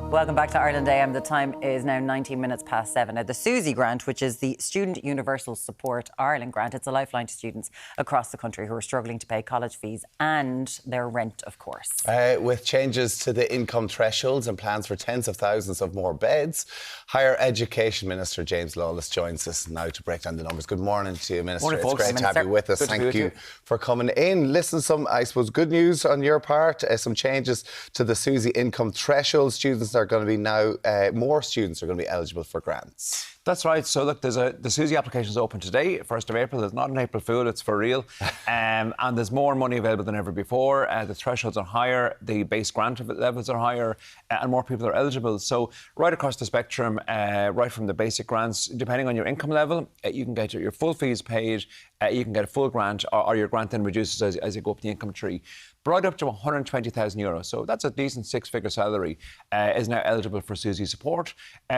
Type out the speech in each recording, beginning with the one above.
Welcome back to Ireland AM. The time is now 19 minutes past 7. Now, the SUSI grant, which is the Student Universal Support Ireland grant, it's a lifeline to students across the country who are struggling to pay college fees and their rent, of course. With changes to the income thresholds and plans for tens of thousands of more beds, Higher Education Minister James Lawless joins us now to break down the numbers. Good morning to you, Minister. Morning, folks. It's great to have you with us. Thank you for coming in. Listen, some, I suppose, good news on your part, some changes to the SUSI income threshold. Students are going to be now, more students are going to be eligible for grants. That's right. So look, the SUSI application is open today, 1st of April. It's not an April Fool, it's for real. And there's more money available than ever before. The thresholds are higher, the base grant levels are higher, and more people are eligible. So right across the spectrum, right from the basic grants, depending on your income level, you can get your full fees paid, you can get a full grant, or your grant then reduces as you go up the income tree. Right up to €120,000, so that's a decent six-figure salary, is now eligible for SUSI support.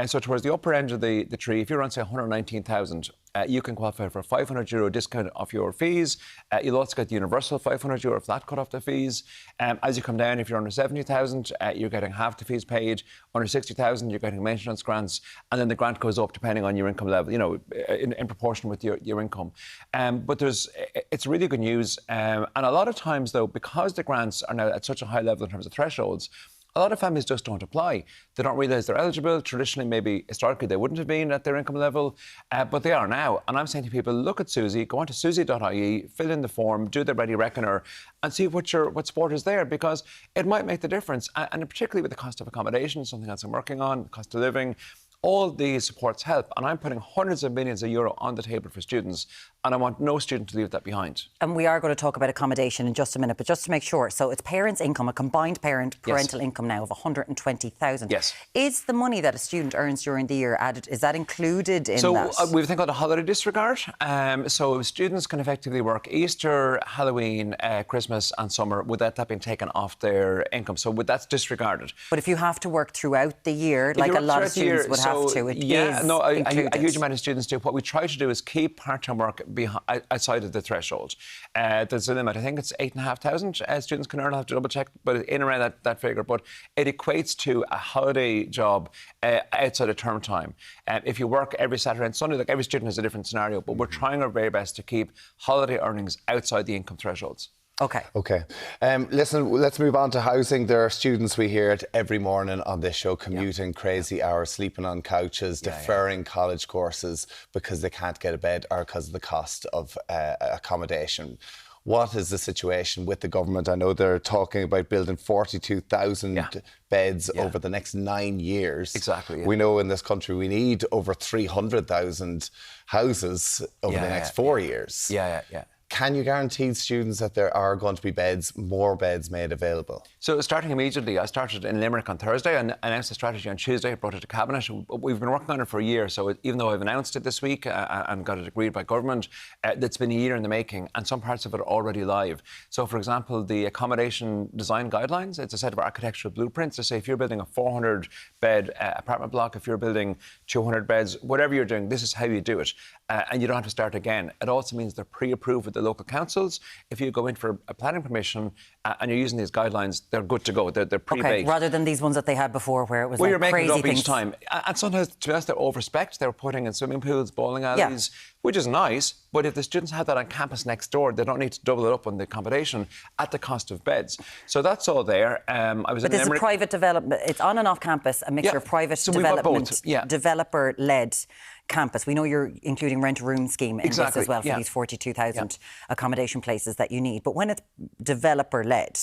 So towards the upper end of the tree, if you're on, say, 119,000, you can qualify for a €500 discount off your fees. You'll also get the universal €500 if that cut off the fees. As you come down, if you're under 70,000, you're getting half the fees paid. Under 60,000, you're getting maintenance grants, and then the grant goes up depending on your income level, you know, in proportion with your income. But it's really good news. And a lot of times, though, because the grants are now at such a high level in terms of thresholds, a lot of families just don't apply. They don't realise they're eligible. Traditionally, maybe historically, they wouldn't have been at their income level, but they are now. And I'm saying to people, look at SUSI, go on to susi.ie, fill in the form, do the Ready Reckoner, and see what support is there, because it might make the difference. And particularly with the cost of accommodation, something else I'm working on, cost of living, all these supports help, and I'm putting hundreds of millions of euro on the table for students, and I want no student to leave that behind. And we are going to talk about accommodation in just a minute, but just to make sure, so it's parents' income, a combined parental income now of 120,000. Yes. Is the money that a student earns during the year added, is that included in that? So we have a thing called a holiday disregard. So students can effectively work Easter, Halloween, Christmas and summer without that being taken off their income. So that's disregarded. But if you have to work throughout the year, like a lot of students would have to, a huge amount of students do. What we try to do is keep part-time work outside of the threshold. There's a limit. I think it's 8,500 students can earn. I'll have to double check, but in around that figure. But it equates to a holiday job outside of term time. If you work every Saturday and Sunday, like every student has a different scenario, but we're trying our very best to keep holiday earnings outside the income thresholds. Okay. Listen, let's move on to housing. There are students, we hear it every morning on this show, commuting crazy hours, sleeping on couches, deferring college courses because they can't get a bed or because of the cost of accommodation. What is the situation with the government? I know they're talking about building 42,000 beds over the next 9 years. Exactly. We know in this country we need over 300,000 houses over the next 4 years. Can you guarantee students that there are going to be more beds made available? So starting immediately, I started in Limerick on Thursday and announced the strategy on Tuesday. I brought it to Cabinet. We've been working on it for a year, so even though I've announced it this week and got it agreed by government, it's been a year in the making, and some parts of it are already live. So, for example, the accommodation design guidelines, it's a set of architectural blueprints to say if you're building a 400-bed apartment block, if you're building 200 beds, whatever you're doing, this is how you do it. And you don't have to start again. It also means they're pre-approved with the local councils. If you go in for a planning permission and you're using these guidelines, they're good to go. They're pre-baked. Okay, rather than these ones that they had before where it was you're like making crazy it up things. each time. And sometimes, to be honest, they're over-spec. They're putting in swimming pools, bowling alleys, which is nice. But if the students have that on campus next door, they don't need to double it up on the accommodation at the cost of beds. So that's all there. But this is a private development. It's on and off campus, a mixture of private development, developer-led campus. We know you're including rent-a-room scheme in this as well for these 42,000 accommodation places that you need. But when it's developer-led,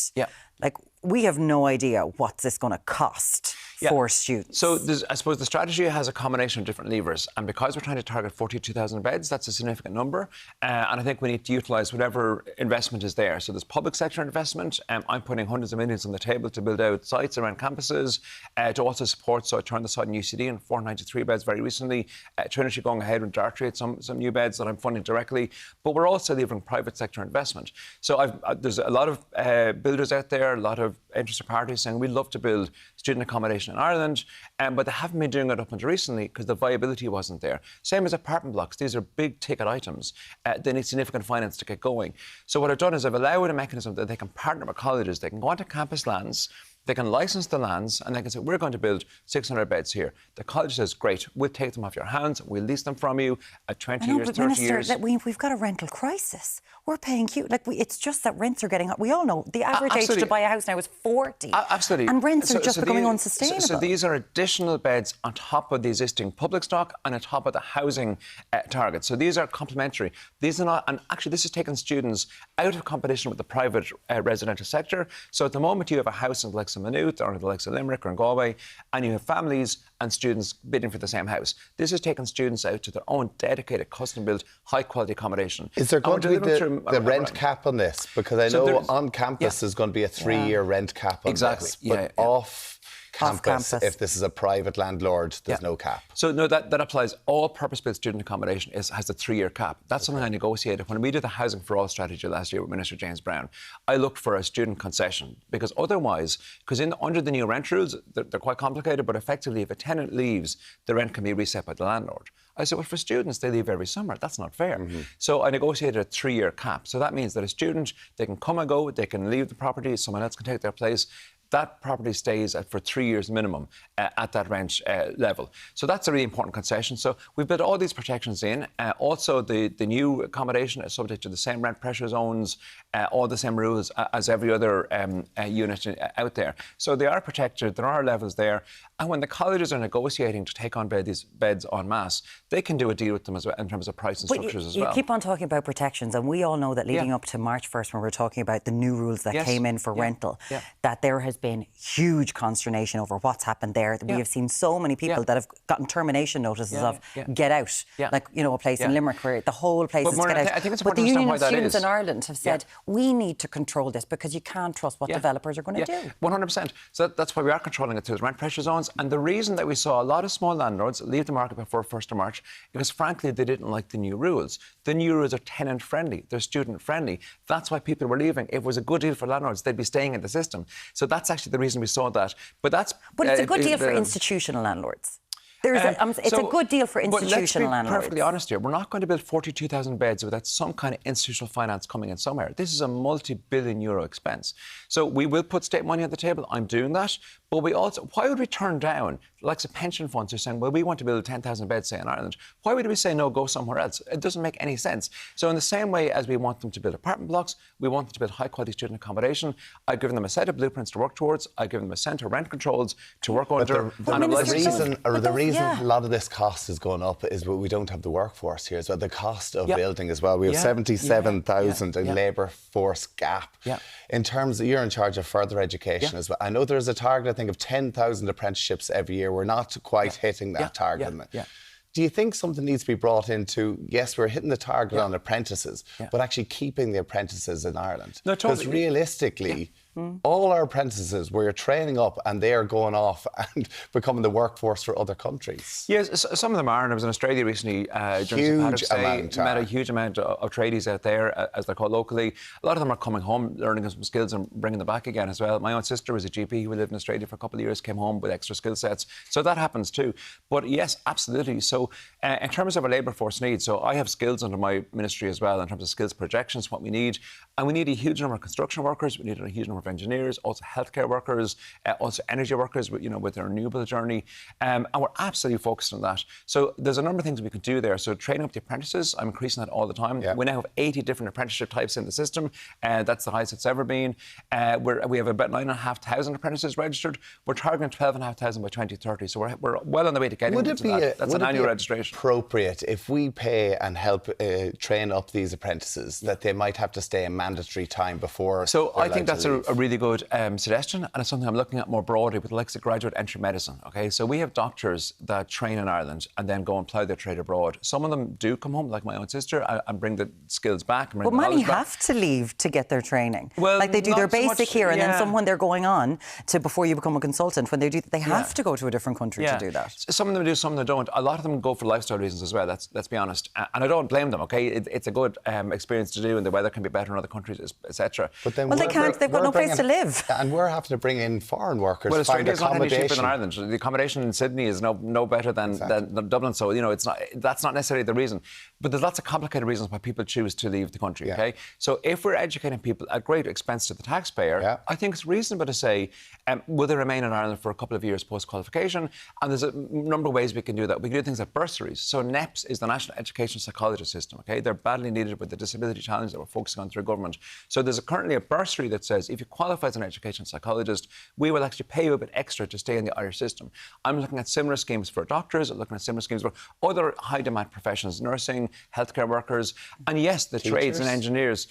like, we have no idea what's this going to cost for students. So I suppose the strategy has a combination of different levers, and because we're trying to target 42,000 beds, that's a significant number, and I think we need to utilise whatever investment is there. So there's public sector investment. I'm putting hundreds of millions on the table to build out sites around campuses, to also support, so I turned the site in UCD in 493 beds very recently, Trinity going ahead with Dartry at some new beds that I'm funding directly, but we're also delivering private sector investment. So there's a lot of builders out there, a lot of interested parties saying we'd love to build student accommodation in Ireland, but they haven't been doing it up until recently because the viability wasn't there. Same as apartment blocks. These are big ticket items. They need significant finance to get going. So what I've done is I've allowed a mechanism that they can partner with colleges. They can go onto campus lands, They can license the lands and they can say, we're going to build 600 beds here. The college says, great, we'll take them off your hands, we'll lease them from you at 20 years, 30 Minister, years. We've got a rental crisis. We're paying huge. It's just that rents are getting up. We all know the average age to buy a house now is 40. Absolutely. And rents are just becoming unsustainable. So these are additional beds on top of the existing public stock and on top of the housing target. So these are complementary. These are not, and actually this is taking students out of competition with the private residential sector. So at the moment you have a house in the likes of Maynooth or in the likes of Limerick or in Galway, and you have families and students bidding for the same house. This is taking students out to their own dedicated, custom-built, high-quality accommodation. Is there going to be the rent cap on this? Because I know on campus there's going to be a 3-year rent cap on this. But off campus, if this is a private landlord, there's no cap. So no, that applies. All purpose-built student accommodation has a 3-year cap. That's something I negotiated when we did the Housing for All strategy last year with Minister James Brown. I looked for a student concession because otherwise, under the new rent rules, they're quite complicated, but effectively if a tenant leaves, the rent can be reset by the landlord. I said, well, for students, they leave every summer. That's not fair. So I negotiated a 3-year cap. So that means that a student, they can come and go, they can leave the property, someone else can take their place. That property stays for 3 years minimum at that rent level. So that's a really important concession. So we've built all these protections in. Also, the new accommodation is subject to the same rent pressure zones, all the same rules as every other unit out there. So they are protected. There are levels there. And when the colleges are negotiating to take on these beds en masse, they can do a deal with them as well in terms of price and structures as well. You keep on talking about protections, and we all know that leading up to March 1st, when we're talking about the new rules that came in for rental, that there has been huge consternation over what's happened there. We have seen so many people that have gotten termination notices of get out. Like, a place in Limerick where the whole place is get out. I think it's but the important Union to of understand why that Students is. in Ireland have said, we need to control this because you can't trust what developers are going to do. 100%. So that's why we are controlling it through the rent pressure zones. And the reason that we saw a lot of small landlords leave the market before 1st of March, because frankly, they didn't like the new rules. The new rules are tenant friendly. They're student friendly. That's why people were leaving. If it was a good deal for landlords, they'd be staying in the system. So that's actually the reason we saw that. But it's a good deal for institutional landlords. It's a good deal for institutional landlords. Let's be perfectly honest here. We're not going to build 42,000 beds without some kind of institutional finance coming in somewhere. This is a multi-billion euro expense. So we will put state money on the table. I'm doing that. But why would we turn down, like the pension funds are saying, well, we want to build 10,000 beds, say, in Ireland. Why would we say, no, go somewhere else? It doesn't make any sense. So in the same way as we want them to build apartment blocks, we want them to build high-quality student accommodation. I've given them a set of blueprints to work towards. I've given them a set of rent controls to work under. The reason a lot of this cost is going up is we don't have the workforce here as well. The cost of building as well. We have 77,000 in labour force gap. In terms of, you're in charge of further education as well. I know there's a target, I think, of 10,000 apprenticeships every year. We're not quite hitting that target. Do you think something needs to be brought into, yes, we're hitting the target on apprentices, but actually keeping the apprentices in Ireland? No, totally. Because realistically, all our apprentices, we're training up and they are going off and becoming the workforce for other countries. Yes, some of them are. And I was in Australia recently. Met a huge amount of tradies out there, as they're called locally. A lot of them are coming home, learning some skills and bringing them back again as well. My own sister was a GP who lived in Australia for a couple of years, came home with extra skill sets. So that happens too. But yes, absolutely. So in terms of our labour force needs, so I have skills under my ministry as well in terms of skills projections, what we need. And we need a huge number of construction workers. We need a huge number of engineers, also healthcare workers, also energy workers, with their renewable journey. And we're absolutely focused on that. So there's a number of things we can do there. So training up the apprentices, I'm increasing that all the time. We now have 80 different apprenticeship types in the system. That's the highest it's ever been. We have about 9,500 apprentices registered. We're targeting 12,500 by 2030. So we're well on the way to getting to that. That's an annual registration. Appropriate if we pay and help train up these apprentices that they might have to stay a mandatory time before? So I think that's a really good suggestion, and it's something I'm looking at more broadly with the likes of graduate entry medicine. Okay, so we have doctors that train in Ireland and then go and plough their trade abroad. Some of them do come home, like my own sister, and bring the skills back. But many have to leave to get their training. Well, like they do their basic here, and then when they're going on to before you become a consultant, when they do, they have to go to a different country to do that. Some of them do, some of them don't. A lot of them go for lifestyle reasons as well. Let's be honest, and I don't blame them. Okay, it's a good experience to do, and the weather can be better in other countries. countries, etc. But then they can't. They've got no place to live. And we're having to bring in foreign workers. Well, Find Australia's not any cheaper than accommodation. Ireland. The accommodation in Sydney is no better than Dublin. So, you know, that's not necessarily the reason. But there's lots of complicated reasons why people choose to leave the country, okay? So if we're educating people at great expense to the taxpayer, I think it's reasonable to say, will they remain in Ireland for a couple of years post-qualification? And there's a number of ways we can do that. We can do things like bursaries. So NEPS is the National Education Psychologist System, okay? They're badly needed with the disability challenge that we're focusing on through government. So there's currently a bursary that says if you qualify as an education psychologist, we will actually pay you a bit extra to stay in the Irish system. I'm looking at similar schemes for doctors, looking at similar schemes for other high-demand professions, nursing, healthcare workers, and yes, the trades and engineers.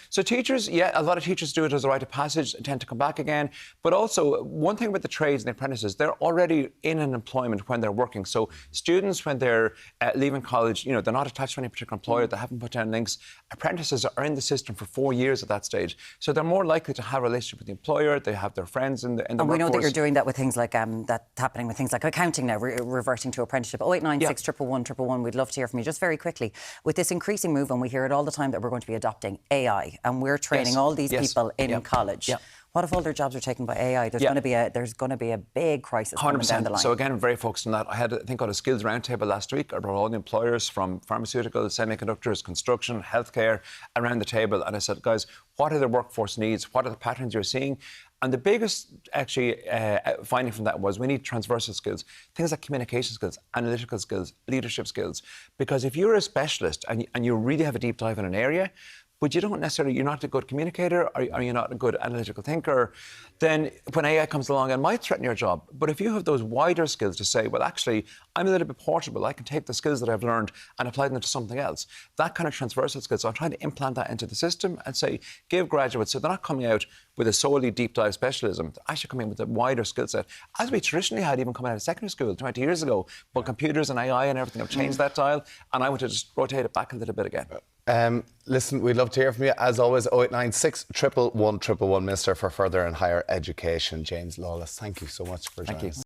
So teachers, a lot of teachers do it as a rite of passage, tend to come back again. But also, one thing with the trades and the apprentices, they're already in an employment when they're working. So students, when they're leaving college, you know, they're not attached to any particular employer, they haven't put down links. Apprentices are in the system for 4 years at that stage. So they're more likely to have a relationship with the employer, they have their friends in the workforce. And we know that you're doing that with things like, that's happening with things like accounting now, reverting to apprenticeship. 0896 111 111, we'd love to hear from you. Just very quickly, with this increasing move, and we hear it all the time, that we're going to be adopting AI, and we're training all these people in college. What if all their jobs are taken by AI? There's going to be a big crisis coming down the line. So again, very focused on that. I think on a skills roundtable last week. I brought all the employers from pharmaceuticals, semiconductors, construction, healthcare around the table, and I said, guys, what are the workforce needs? What are the patterns you're seeing? And the biggest, actually, finding from that was we need transversal skills, things like communication skills, analytical skills, leadership skills. Because if you're a specialist and you really have a deep dive in an area, but you're not a good communicator, or you're not a good analytical thinker, then when AI comes along, it might threaten your job. But if you have those wider skills to say, well, actually, I'm a little bit portable, I can take the skills that I've learned and apply them to something else. That kind of transversal skills, so I'm trying to implant that into the system and say, give graduates, so they're not coming out with a solely deep dive specialism, they're actually coming in with a wider skill set, as we traditionally had even coming out of secondary school 20 years ago. But computers and AI and everything have changed that dial, and I want to just rotate it back a little bit again. Listen, we'd love to hear from you. As always, 0896 111 111, Minister for Further and Higher Education, James Lawless. Thank you so much for joining us.